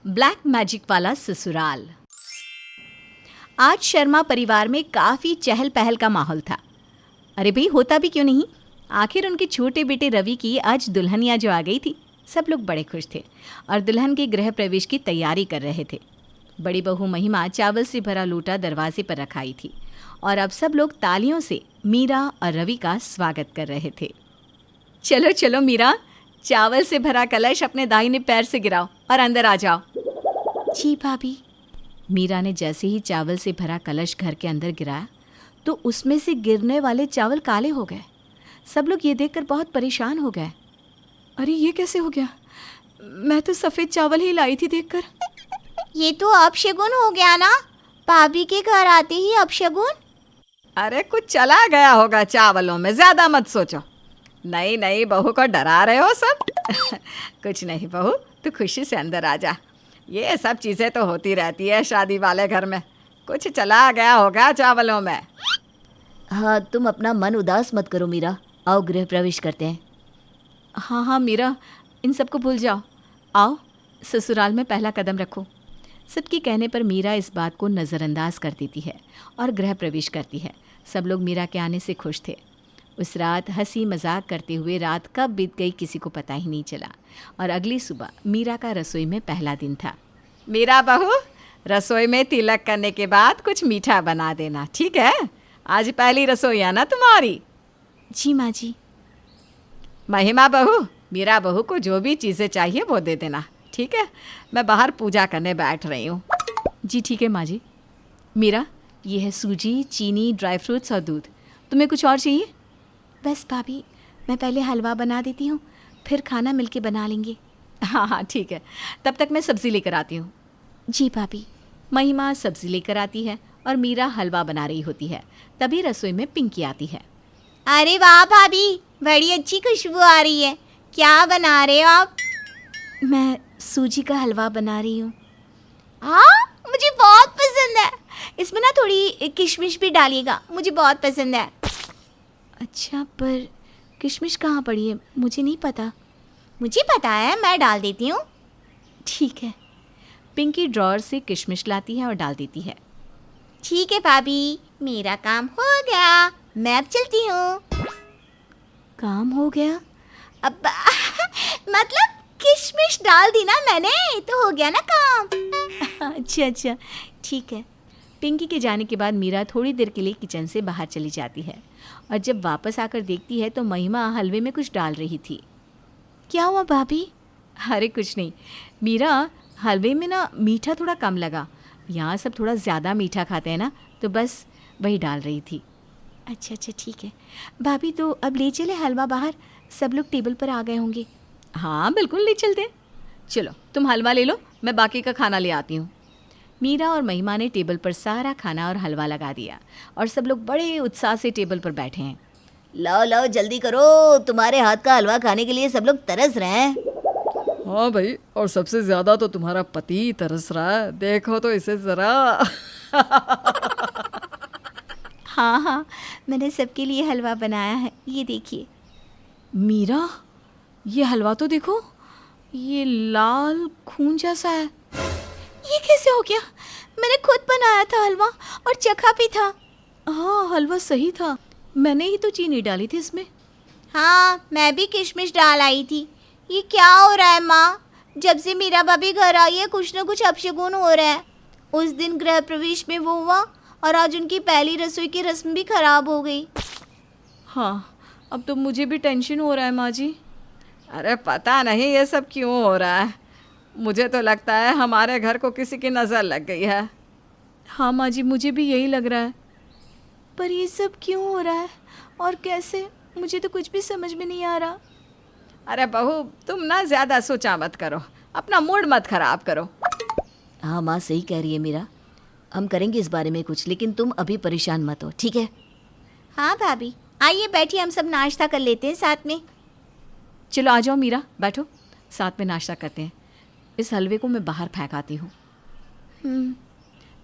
Black magic वाला ससुराल। आज शर्मा परिवार में काफ़ी चहल पहल का माहौल था। अरे भाई, होता भी क्यों नहीं। आखिर उनके छोटे बेटे रवि की आज दुल्हनिया जो आ गई थी। सब लोग बड़े खुश थे और दुल्हन के गृह प्रवेश की तैयारी कर रहे थे। बड़ी बहू महिमा चावल से भरा लोटा दरवाजे पर रखाई थी और अब सब लोग तालियों से मीरा और रवि का स्वागत कर रहे थे। चलो चलो मीरा, चावल से भरा कलश अपने दाहिने पैर से गिराओ और अंदर आ जाओ। जी भाभी। मीरा ने जैसे ही चावल से भरा कलश घर के अंदर गिराया तो उसमें से गिरने वाले चावल काले हो गए। सब लोग ये देखकर बहुत परेशान हो गए। अरे ये कैसे हो गया? मैं तो सफ़ेद चावल ही लाई थी देखकर। ये तो अपशगुन हो गया ना, भाभी के घर आते ही अपशगुन। अरे कुछ चला गया होगा चावलों में, ज़्यादा मत सोचो। नहीं नहीं, बहू को डरा रहे हो सब। कुछ नहीं बहू, तू खुशी से अंदर आ जा। ये सब चीज़ें तो होती रहती है शादी वाले घर में। कुछ चला गया होगा चावलों में। हाँ, तुम अपना मन उदास मत करो मीरा, आओ गृह प्रवेश करते हैं। हाँ हाँ मीरा, इन सबको भूल जाओ। आओ ससुराल में पहला कदम रखो। सबके कहने पर मीरा इस बात को नज़रअंदाज कर देती है और गृह प्रवेश करती है। सब लोग मीरा के आने से खुश थे। उस रात हंसी मजाक करते हुए रात कब बीत गई किसी को पता ही नहीं चला। और अगली सुबह मीरा का रसोई में पहला दिन था। मीरा बहू, रसोई में तिलक करने के बाद कुछ मीठा बना देना, ठीक है? आज पहली रसोई है ना तुम्हारी। जी माँ जी। महिमा बहू, मीरा बहू को जो भी चीज़ें चाहिए वो दे देना, ठीक है? मैं बाहर पूजा करने बैठ रही हूँ। जी ठीक है माँ जी। मीरा, ये है सूजी, चीनी, ड्राई फ्रूट्स और दूध। तुम्हें कुछ और चाहिए? बस भाभी, मैं पहले हलवा बना देती हूँ, फिर खाना मिलके बना लेंगे। हाँ हाँ ठीक है, तब तक मैं सब्ज़ी लेकर आती हूँ। जी भाभी। महिमा सब्ज़ी लेकर आती है और मीरा हलवा बना रही होती है। तभी रसोई में पिंकी आती है। अरे वाह भाभी, बड़ी अच्छी खुशबू आ रही है। क्या बना रहे हो आप? मैं सूजी का हलवा बना रही हूँ। हाँ, मुझे बहुत पसंद है। इसमें ना थोड़ी किशमिश भी डालिएगा, मुझे बहुत पसंद है। अच्छा, पर किशमिश कहाँ पड़ी है? मुझे नहीं पता। मुझे पता है, मैं डाल देती हूँ। ठीक है। पिंकी ड्रॉअर से किशमिश लाती है और डाल देती है। ठीक है भाभी, मेरा काम हो गया, मैं अब चलती हूँ। काम हो गया? अब मतलब किशमिश डाल दी ना मैंने, तो हो गया ना काम। अच्छा अच्छा ठीक है। पिंकी के जाने के बाद मीरा थोड़ी देर के लिए किचन से बाहर चली जाती है और जब वापस आकर देखती है तो महिमा हलवे में कुछ डाल रही थी। क्या हुआ भाभी? अरे कुछ नहीं मीरा, हलवे में ना मीठा थोड़ा कम लगा। यहाँ सब थोड़ा ज़्यादा मीठा खाते हैं ना, तो बस वही डाल रही थी। अच्छा अच्छा ठीक है भाभी, तो अब ले चले हलवा बाहर? सब लोग टेबल पर आ गए होंगे। हाँ बिल्कुल ले चलते। चलो तुम हलवा ले लो, मैं बाकी का खाना ले आती हूँ। मीरा और महिमा ने टेबल पर सारा खाना और हलवा लगा दिया और सब लोग बड़े उत्साह से टेबल पर बैठे हैं। लो लो जल्दी करो, तुम्हारे हाथ का हलवा खाने के लिए सब लोग तरस रहे हैं। हाँ भाई, और सबसे ज्यादा तो तुम्हारा पति तरस रहा है, देखो तो इसे जरा। हाँ हाँ, मैंने सबके लिए हलवा बनाया है, ये देखिए। मीरा, ये हलवा तो देखो, ये लाल खून जैसा है। ये कैसे हो गया? मैंने खुद बनाया था हलवा और चखा भी था। हाँ, हलवा सही था, मैंने ही तो चीनी डाली थी इसमें। हाँ, मैं भी किशमिश डाल आई थी। ये क्या हो रहा है माँ? जब से मीरा भाभी घर आई है कुछ न कुछ अपशगुन हो रहा है। उस दिन गृह प्रवेश में वो हुआ और आज उनकी पहली रसोई की रस्म भी खराब हो गई। हाँ, अब तो मुझे भी टेंशन हो रहा है माँ जी। अरे पता नहीं ये सब क्यों हो रहा है, मुझे तो लगता है हमारे घर को किसी की नज़र लग गई है। हाँ माँ जी, मुझे भी यही लग रहा है। पर ये सब क्यों हो रहा है और कैसे? मुझे तो कुछ भी समझ में नहीं आ रहा। अरे बहू, तुम ना ज़्यादा सोचा मत करो, अपना मूड मत खराब करो। हाँ माँ सही कह रही है मीरा, हम करेंगे इस बारे में कुछ, लेकिन तुम अभी परेशान मत हो, ठीक है? हाँ भाभी, आइए बैठिए, हम सब नाश्ता कर लेते हैं साथ में। चलो आ जाओ मीरा, बैठो, साथ में नाश्ता करते हैं। इस हलवे को मैं बाहर फेंक आती हूँ।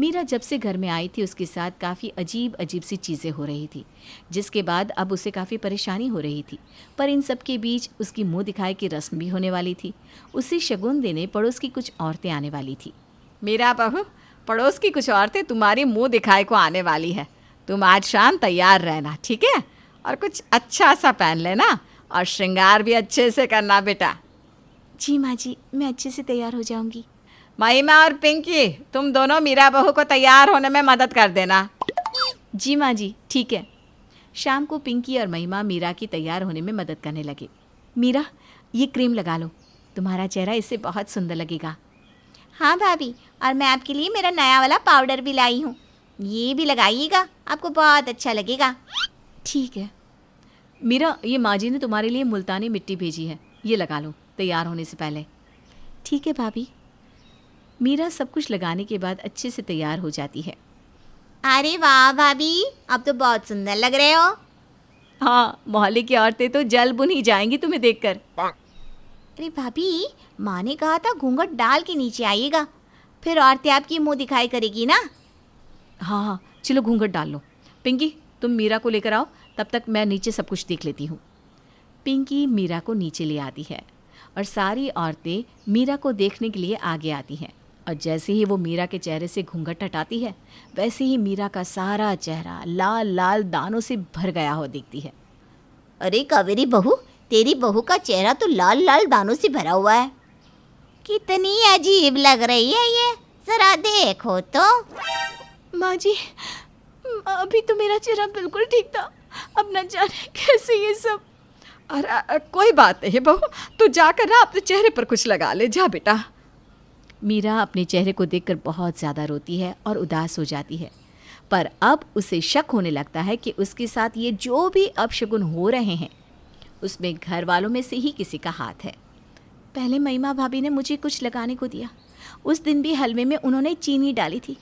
मीरा जब से घर में आई थी उसके साथ काफ़ी अजीब अजीब सी चीज़ें हो रही थी, जिसके बाद अब उसे काफ़ी परेशानी हो रही थी। पर इन सब के बीच उसकी मुंह दिखाई की रस्म भी होने वाली थी। उसे शगुन देने पड़ोस की कुछ औरतें आने वाली थी। मीरा बहू, पड़ोस की कुछ औरतें तुम्हारी मुंह दिखाई को आने वाली है। तुम आज शाम तैयार रहना, ठीक है? और कुछ अच्छा सा पहन लेना और श्रृंगार भी अच्छे से करना बेटा। जी माँ जी, मैं अच्छे से तैयार हो जाऊंगी। महिमा और पिंकी, तुम दोनों मीरा बहू को तैयार होने में मदद कर देना। जी माँ जी, ठीक है। शाम को पिंकी और महिमा मीरा की तैयार होने में मदद करने लगे। मीरा, ये क्रीम लगा लो, तुम्हारा चेहरा इससे बहुत सुंदर लगेगा। हाँ भाभी, और मैं आपके लिए मेरा नया वाला पाउडर भी लाई हूँ, ये भी लगाइएगा, आपको बहुत अच्छा लगेगा। ठीक है। मीरा, ये माँ जी ने तुम्हारे लिए मुल्तानी मिट्टी भेजी है, ये लगा लो तैयार होने से पहले। ठीक है भाभी। मीरा सब कुछ लगाने के बाद अच्छे से तैयार हो जाती है। अरे वाह भाभी, आप तो बहुत सुंदर लग रहे हो। हाँ, मोहल्ले की औरतें तो जल बुन ही जाएंगी तुम्हें देखकर। अरे भाभी, माँ ने कहा था घूंघट डाल के नीचे आइएगा, फिर औरतें आपकी मुंह दिखाई करेगी ना। हाँ हाँ, चलो घूंघट डाल लो। पिंकी, तुम मीरा को लेकर आओ, तब तक मैं नीचे सब कुछ देख लेती हूँ। पिंकी मीरा को नीचे ले आती है और सारी औरतें मीरा को देखने के लिए आगे आती हैं। और जैसे ही वो मीरा के चेहरे से घूंघट हटाती है, वैसे ही मीरा का सारा चेहरा लाल लाल दानों से भर गया हो दिखती है। अरे कावेरी बहू, तेरी बहू का चेहरा तो लाल लाल दानों से भरा हुआ है, कितनी अजीब लग रही है ये, जरा देखो तो। माँ जी, अभी तो मेरा चेहरा बिल्कुल ठीक था, अब न जाने कैसे ये सब। अरे कोई बात नहीं बहू, तू जाकर ना अपने चेहरे पर कुछ लगा ले, जा बेटा। मीरा अपने चेहरे को देखकर बहुत ज़्यादा रोती है और उदास हो जाती है। पर अब उसे शक होने लगता है कि उसके साथ ये जो भी अपशगुन हो रहे हैं, उसमें घर वालों में से ही किसी का हाथ है। पहले महिमा भाभी ने मुझे कुछ लगाने को दिया, उस दिन भी हलवे में उन्होंने चीनी डाली थी।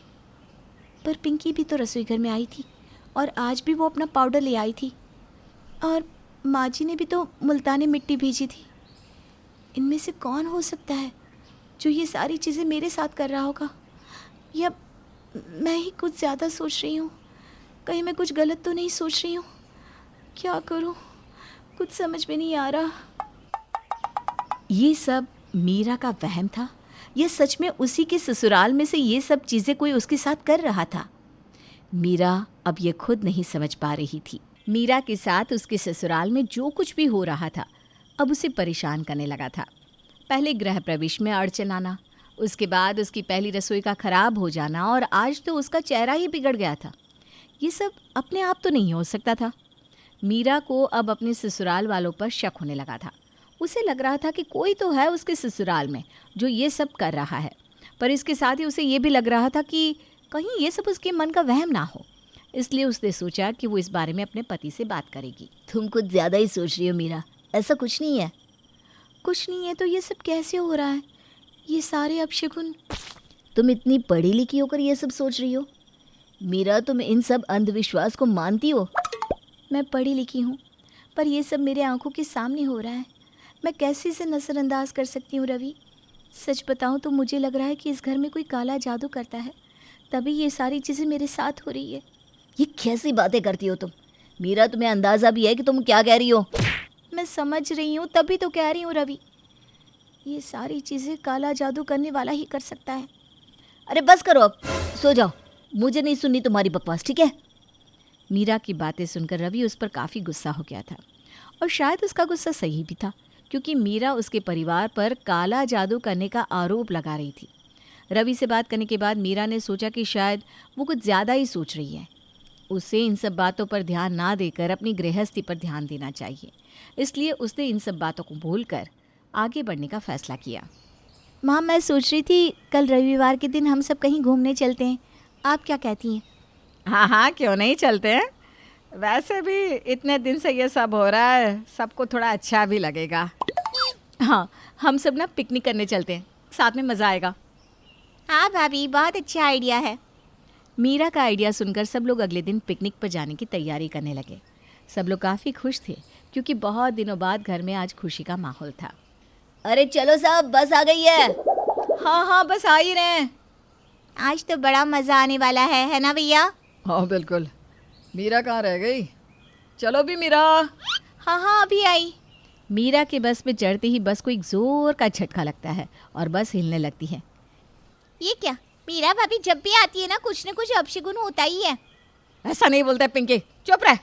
पर पिंकी भी तो रसोई घर में आई थी और आज भी वो अपना पाउडर ले आई थी। और माँ जी ने भी तो मुल्तानी मिट्टी भेजी थी। इनमें से कौन हो सकता है जो ये सारी चीज़ें मेरे साथ कर रहा होगा? या मैं ही कुछ ज़्यादा सोच रही हूँ? कहीं मैं कुछ गलत तो नहीं सोच रही हूँ? क्या करूँ, कुछ समझ में नहीं आ रहा। ये सब मीरा का वहम था या सच में उसी के ससुराल में से ये सब चीज़ें कोई उसके साथ कर रहा था? मीरा अब ये खुद नहीं समझ पा रही थी। मीरा के साथ उसके ससुराल में जो कुछ भी हो रहा था अब उसे परेशान करने लगा था। पहले गृह प्रवेश में अड़चन आना, उसके बाद उसकी पहली रसोई का खराब हो जाना और आज तो उसका चेहरा ही बिगड़ गया था। ये सब अपने आप तो नहीं हो सकता था। मीरा को अब अपने ससुराल वालों पर शक होने लगा था। उसे लग रहा था कि कोई तो है उसके ससुराल में जो ये सब कर रहा है, पर इसके साथ ही उसे ये भी लग रहा था कि कहीं ये सब उसके मन का वहम ना हो। इसलिए उसने सोचा कि वो इस बारे में अपने पति से बात करेगी। तुम कुछ ज़्यादा ही सोच रही हो मीरा, ऐसा कुछ नहीं है। कुछ नहीं है तो ये सब कैसे हो रहा है? ये सारे अपशगुन। तुम इतनी पढ़ी लिखी होकर ये सब सोच रही हो मीरा, तुम इन सब अंधविश्वास को मानती हो? मैं पढ़ी लिखी हूँ, पर ये सब मेरे आंखों के सामने हो रहा है। मैं कैसे इसे नज़रअंदाज कर सकती हूँ रवि? सच बताऊँ तो मुझे लग रहा है कि इस घर में कोई काला जादू करता है, तभी ये सारी चीज़ें मेरे साथ हो रही है। ये कैसी बातें करती हो तुम मीरा? तुम्हें अंदाज़ा भी है कि तुम क्या कह रही हो? मैं समझ रही हूँ, तभी तो कह रही हूँ रवि, ये सारी चीज़ें काला जादू करने वाला ही कर सकता है। अरे बस करो, अब सो जाओ, मुझे नहीं सुननी तुम्हारी बकवास, ठीक है? मीरा की बातें सुनकर रवि उस पर काफ़ी गुस्सा हो गया था और शायद उसका गुस्सा सही भी था, क्योंकि मीरा उसके परिवार पर काला जादू करने का आरोप लगा रही थी। रवि से बात करने के बाद मीरा ने सोचा कि शायद वो कुछ ज़्यादा ही सोच रही है। उसे इन सब बातों पर ध्यान ना देकर अपनी गृहस्थी पर ध्यान देना चाहिए। इसलिए उसने इन सब बातों को भूलकर आगे बढ़ने का फैसला किया। माँ, मैं सोच रही थी कल रविवार के दिन हम सब कहीं घूमने चलते हैं, आप क्या कहती हैं? हाँ हाँ, क्यों नहीं चलते हैं? वैसे भी इतने दिन से ये सब हो रहा है, सबको थोड़ा अच्छा भी लगेगा। हाँ, हम सब ना पिकनिक करने चलते हैं, साथ में मज़ा आएगा। हाँ भाभी, बहुत अच्छा आइडिया है। मीरा का आइडिया सुनकर सब लोग अगले दिन पिकनिक पर जाने की तैयारी करने लगे। सब लोग काफ़ी खुश थे क्योंकि बहुत दिनों बाद घर में आज खुशी का माहौल था। अरे चलो साहब, बस आ गई है। हाँ हाँ, बस आ ही रहे हैं। आज तो बड़ा मज़ा आने वाला है ना भैया? हाँ बिल्कुल। मीरा कहाँ रह गई? चलो भी मीरा। हाँ हाँ, अभी आई। मीरा के बस में चढ़ते ही बस को एक जोर का झटका लगता है और बस हिलने लगती है। ये क्या, मीरा भाभी जब भी आती है ना कुछ अपशगुन होता ही है। ऐसा नहीं बोलते पिंकी, चुप रह।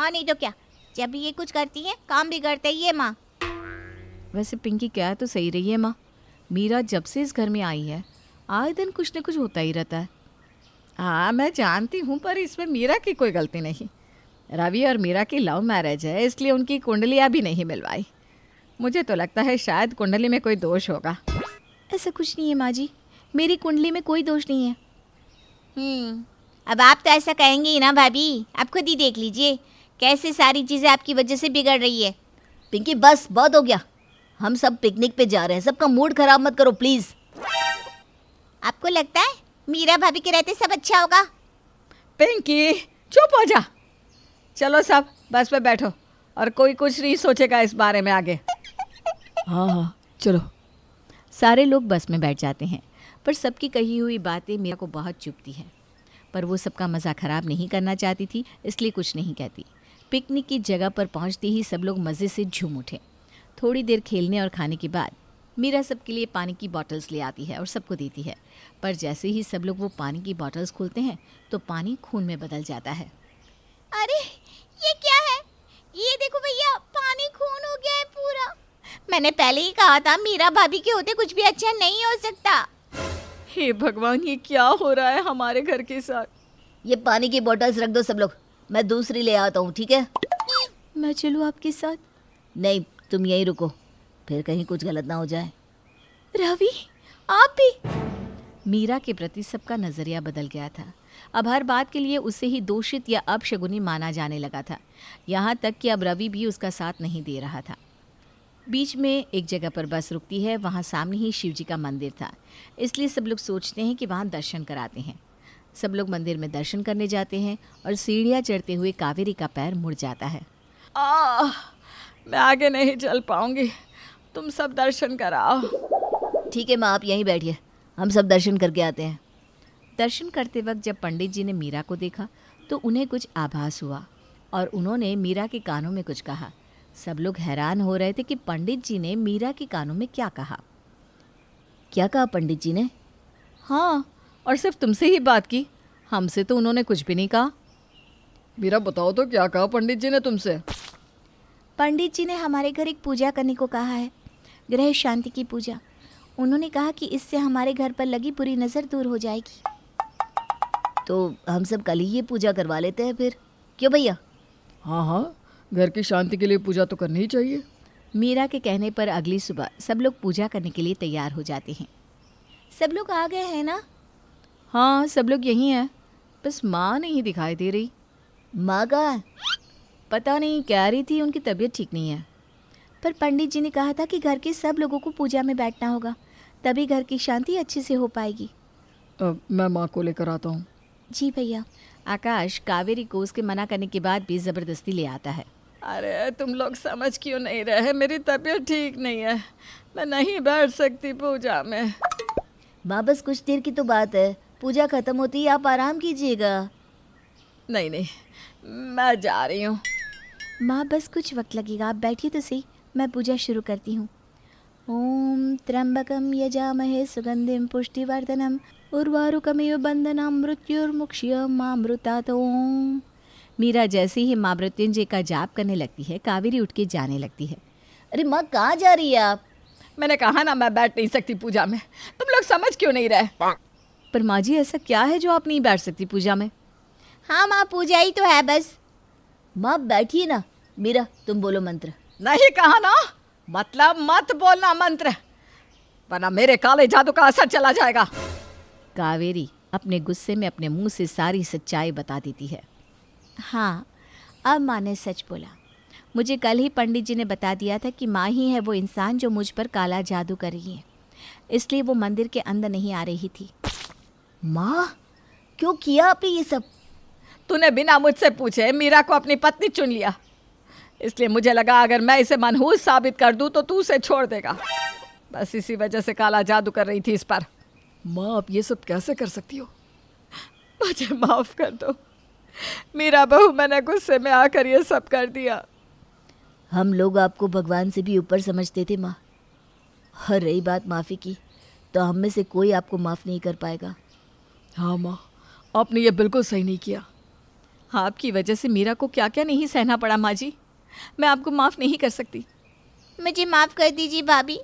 नहीं तो क्या, जब भी ये कुछ करती है काम बिगड़ता ही है माँ। वैसे पिंकी क्या तो सही रही है माँ, मीरा जब से इस घर में आई है आए दिन कुछ न कुछ होता ही रहता है। हाँ मैं जानती हूँ, पर इसमें मीरा की कोई गलती नहीं। रवि और मीरा की लव मैरिज है, इसलिए उनकी कुंडलियाँ भी नहीं मिलवाई। मुझे तो लगता है शायद कुंडली में कोई दोष होगा। ऐसा कुछ नहीं है माँ जी, मेरी कुंडली में कोई दोष नहीं है। अब आप तो ऐसा कहेंगे ही ना भाभी, आप खुद ही देख लीजिए कैसे सारी चीज़ें आपकी वजह से बिगड़ रही है। पिंकी बस बहुत हो गया, हम सब पिकनिक पे जा रहे हैं, सबका मूड खराब मत करो प्लीज। आपको लगता है मीरा भाभी के रहते सब अच्छा होगा? पिंकी चुप हो जा। चलो सब बस पे बैठो और कोई कुछ नहीं सोचेगा इस बारे में आगे। हाँ हाँ चलो। सारे लोग बस में बैठ जाते हैं, पर सबकी कही हुई बातें मीरा को बहुत चुभती है। पर वो सबका मज़ा ख़राब नहीं करना चाहती थी, इसलिए कुछ नहीं कहती। पिकनिक की जगह पर पहुंचते ही सब लोग मज़े से झूम उठे। थोड़ी देर खेलने और खाने के बाद मीरा सबके लिए पानी की बॉटल्स ले आती है और सबको देती है। पर जैसे ही सब लोग वो पानी की बॉटल्स खोलते हैं तो पानी खून में बदल जाता है। अरे ये क्या है? ये देखो भैया, पानी खून हो गया है पूरा। मैंने पहले ही कहा था मीरा भाभी के होते कुछ भी अच्छा नहीं हो सकता। हे भगवान, ये क्या हो रहा है हमारे घर के साथ? ये पानी की बोतल्स रख दो सब लोग, मैं दूसरी ले आता हूँ, ठीक है? मैं चलूँ आपके साथ? नहीं, तुम यहीं रुको, फिर कहीं कुछ गलत ना हो जाए। रवि आप भी? मीरा के प्रति सबका नज़रिया बदल गया था। अब हर बात के लिए उसे ही दोषित या अपशगुनी माना जाने लगा था। यहाँ तक कि अब रवि भी उसका साथ नहीं दे रहा था। बीच में एक जगह पर बस रुकती है, वहाँ सामने ही शिव जी का मंदिर था, इसलिए सब लोग सोचते हैं कि वहाँ दर्शन कराते हैं। सब लोग मंदिर में दर्शन करने जाते हैं और सीढ़ियाँ चढ़ते हुए कावेरी का पैर मुड़ जाता है। मैं आगे नहीं चल पाऊंगी, तुम सब दर्शन कराओ। ठीक है माँ, आप यहीं बैठिए, हम सब दर्शन करके आते हैं। दर्शन करते वक्त जब पंडित जी ने मीरा को देखा तो उन्हें कुछ आभास हुआ और उन्होंने मीरा के कानों में कुछ कहा। सब लोग हैरान हो रहे थे कि पंडित जी ने मीरा के कानों में क्या कहा। क्या कहा पंडित जी ने? हाँ, और सिर्फ तुमसे ही बात की, हमसे तो उन्होंने कुछ भी नहीं कहा। मीरा बताओ तो क्या कहा पंडित जी ने तुमसे? पंडित जी ने हमारे घर एक पूजा करने को कहा है, ग्रह शांति की पूजा। उन्होंने कहा कि इससे हमारे घर पर लगी बुरी नज़र दूर हो जाएगी। तो हम सब कल ही ये पूजा करवा लेते हैं फिर, क्यों भैया? हाँ हाँ, घर की शांति के लिए पूजा तो करनी ही चाहिए। मीरा के कहने पर अगली सुबह सब लोग पूजा करने के लिए तैयार हो जाते हैं। सब लोग आ गए हैं ना? हाँ, सब लोग यहीं हैं, बस माँ नहीं दिखाई दे रही। माँ कहाँ है? पता नहीं, कह रही थी उनकी तबीयत ठीक नहीं है। पर पंडित जी ने कहा था कि घर के सब लोगों को पूजा में बैठना होगा, तभी घर की शांति अच्छे से हो पाएगी। मैं माँ को लेकर आता हूँ। जी भैया। आकाश कावेरी को उसके मना करने के बाद भी ज़बरदस्ती ले आता है। अरे तुम लोग समझ क्यों नहीं रहे, मेरी तबीयत ठीक नहीं है, मैं नहीं बैठ सकती पूजा में। माँ बस कुछ देर की तो बात है, पूजा खत्म होती ही आप आराम कीजिएगा। नहीं नहीं, मैं जा रही हूँ। माँ बस कुछ वक्त लगेगा, आप बैठिए तो सही, मैं पूजा शुरू करती हूँ। ओम त्र्यंबकम यजामहे सुगंधिम पुष्टिवर्धनम उर्वारुकमिव बंधनम मृत्युर्मुक्ष्यमामृतात्। ओम। मीरा जैसे ही माँ मृत्युंजय का जाप करने लगती है, कावेरी उठ के जाने लगती है। अरे माँ कहाँ जा रही है आप? मैंने कहा ना मैं बैठ नहीं सकती पूजा में, तुम लोग समझ क्यों नहीं रहे? पर माँ जी ऐसा क्या है जो आप नहीं बैठ सकती पूजा में? हाँ माँ, पूजा ही तो है बस। माँ बैठिए ना। मीरा तुम बोलो मंत्र। नहीं कहा ना, मतलब मत बोलना मंत्र, वरना मेरे काले जादू का असर चला जाएगा। कावेरी अपने गुस्से में अपने मुंह से सारी सच्चाई बता देती है। हाँ, अब माँ ने सच बोला। मुझे कल ही पंडित जी ने बता दिया था कि माँ ही है वो इंसान जो मुझ पर काला जादू कर रही है, इसलिए वो मंदिर के अंदर नहीं आ रही थी। माँ क्यों किया आपने ये सब? तूने बिना मुझसे पूछे मीरा को अपनी पत्नी चुन लिया, इसलिए मुझे लगा अगर मैं इसे मनहूस साबित कर दूं तो तू उसे छोड़ देगा। बस इसी वजह से काला जादू कर रही थी इस पर। माँ, आप ये सब कैसे कर सकती हो? मुझे माफ़ कर दो मीरा बहू, मैंने गुस्से में आकर ये सब कर दिया। हम लोग आपको भगवान से भी ऊपर समझते थे माँ। और रही बात माफ़ी की, तो हम में से कोई आपको माफ़ नहीं कर पाएगा। हाँ माँ, आपने ये बिल्कुल सही नहीं किया। आपकी वजह से मीरा को क्या क्या नहीं सहना पड़ा माँ जी। मैं आपको माफ़ नहीं कर सकती। मुझे माफ़ कर दीजिए भाभी,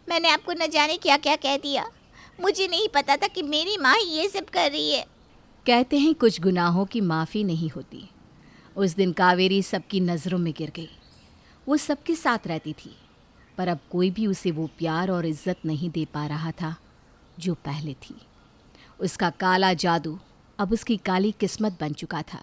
मैंने आपको न जाने क्या क्या कह दिया। मुझे नहीं पता था कि मेरी माँ ये सब कर रही है। कहते हैं कुछ गुनाहों की माफ़ी नहीं होती। उस दिन कावेरी सबकी नज़रों में गिर गई। वो सबके साथ रहती थी, पर अब कोई भी उसे वो प्यार और इज्जत नहीं दे पा रहा था जो पहले थी। उसका काला जादू अब उसकी काली किस्मत बन चुका था।